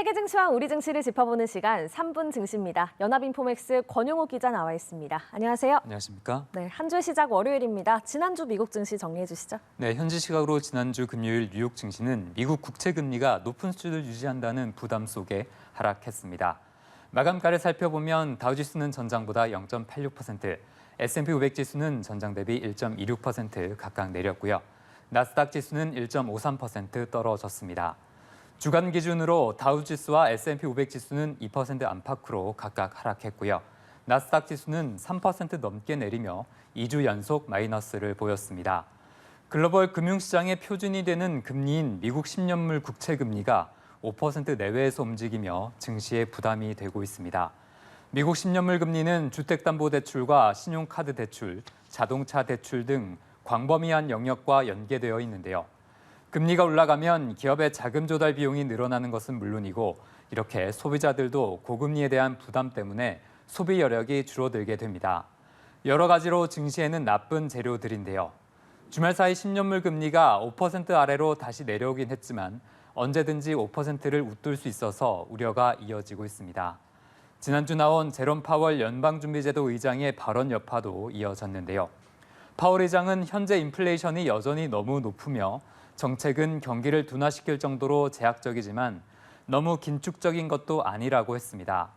세계 증시와 우리 증시를 짚어보는 시간 3분 증시입니다. 연합인포맥스 권용욱 기자 나와 있습니다. 안녕하세요. 안녕하십니까? 네, 한 주 시작 월요일입니다. 지난주 미국 증시 정리해 주시죠. 네, 현지 시각으로 지난주 금요일 뉴욕 증시는 미국 국채 금리가 높은 수준을 유지한다는 부담 속에 하락했습니다. 마감가를 살펴보면 다우지수는 전장보다 0.86%, S&P 500 지수는 전장 대비 1.26% 각각 내렸고요. 나스닥 지수는 1.53% 떨어졌습니다. 주간 기준으로 다우지수와 S&P 500 지수는 2% 안팎으로 각각 하락했고요. 나스닥 지수는 3% 넘게 내리며 2주 연속 마이너스를 보였습니다. 글로벌 금융시장의 표준이 되는 금리인 미국 10년물 국채 금리가 5% 내외에서 움직이며 증시에 부담이 되고 있습니다. 미국 10년물 금리는 주택담보대출과 신용카드 대출, 자동차 대출 등 광범위한 영역과 연계되어 있는데요. 금리가 올라가면 기업의 자금 조달 비용이 늘어나는 것은 물론이고 이렇게 소비자들도 고금리에 대한 부담 때문에 소비 여력이 줄어들게 됩니다. 여러 가지로 증시에는 나쁜 재료들인데요. 주말 사이 10년물 금리가 5% 아래로 다시 내려오긴 했지만 언제든지 5%를 웃돌 수 있어서 우려가 이어지고 있습니다. 지난주 나온 제롬 파월 연방준비제도 의장의 발언 여파도 이어졌는데요. 파월 의장은 현재 인플레이션이 여전히 너무 높으며 정책은 경기를 둔화시킬 정도로 제약적이지만 너무 긴축적인 것도 아니라고 했습니다.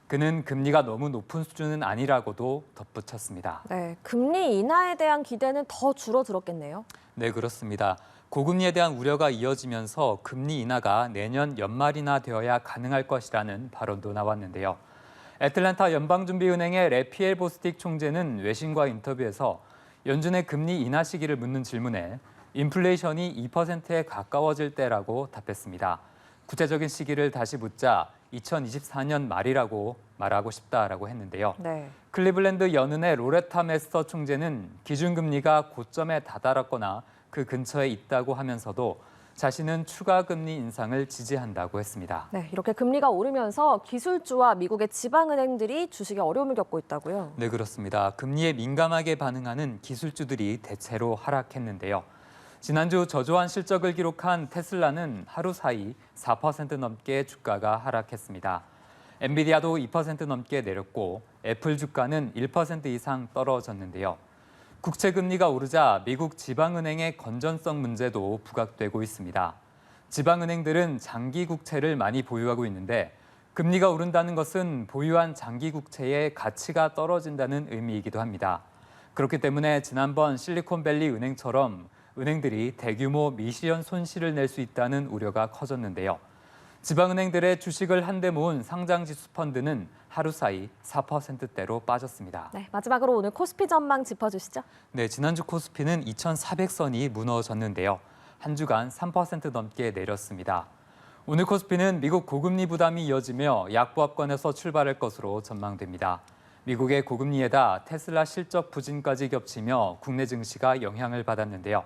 그는 금리가 너무 높은 수준은 아니라고도 덧붙였습니다. 네, 금리 인하에 대한 기대는 더 줄어들었겠네요. 네, 그렇습니다. 고금리에 대한 우려가 이어지면서 금리 인하가 내년 연말이나 되어야 가능할 것이라는 발언도 나왔는데요. 애틀랜타 연방준비은행의 레피엘 보스틱 총재는 외신과 인터뷰에서 연준의 금리 인하 시기를 묻는 질문에 인플레이션이 2%에 가까워질 때라고 답했습니다. 구체적인 시기를 다시 묻자 2024년 말이라고 말하고 싶다라고 했는데요. 네. 클리블랜드 연은의 로레타 메스터 총재는 기준금리가 고점에 다다랐거나 그 근처에 있다고 하면서도 자신은 추가 금리 인상을 지지한다고 했습니다. 네, 이렇게 금리가 오르면서 기술주와 미국의 지방은행들이 주식에 어려움을 겪고 있다고요? 네, 그렇습니다. 금리에 민감하게 반응하는 기술주들이 대체로 하락했는데요. 지난주 저조한 실적을 기록한 테슬라는 하루 사이 4% 넘게 주가가 하락했습니다. 엔비디아도 2% 넘게 내렸고 애플 주가는 1% 이상 떨어졌는데요. 국채 금리가 오르자 미국 지방은행의 건전성 문제도 부각되고 있습니다. 지방은행들은 장기 국채를 많이 보유하고 있는데 금리가 오른다는 것은 보유한 장기 국채의 가치가 떨어진다는 의미이기도 합니다. 그렇기 때문에 지난번 실리콘밸리 은행처럼 은행들이 대규모 미시연 손실을 낼 수 있다는 우려가 커졌는데요. 지방은행들의 주식을 한데 모은 상장지수 펀드는 하루 사이 4%대로 빠졌습니다. 네, 마지막으로 오늘 코스피 전망 짚어주시죠. 네, 지난주 코스피는 2,400선이 무너졌는데요. 한 주간 3% 넘게 내렸습니다. 오늘 코스피는 미국 고금리 부담이 이어지며 약보합권에서 출발할 것으로 전망됩니다. 미국의 고금리에다 테슬라 실적 부진까지 겹치며 국내 증시가 영향을 받았는데요.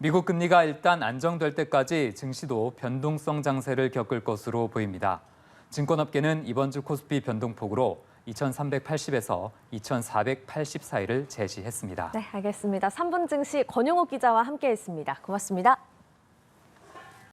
미국 금리가 일단 안정될 때까지 증시도 변동성 장세를 겪을 것으로 보입니다. 증권업계는 이번 주 코스피 변동폭으로 2,380에서 2,480 사이를 제시했습니다. 네, 알겠습니다. 3분 증시 권용욱 기자와 함께했습니다. 고맙습니다.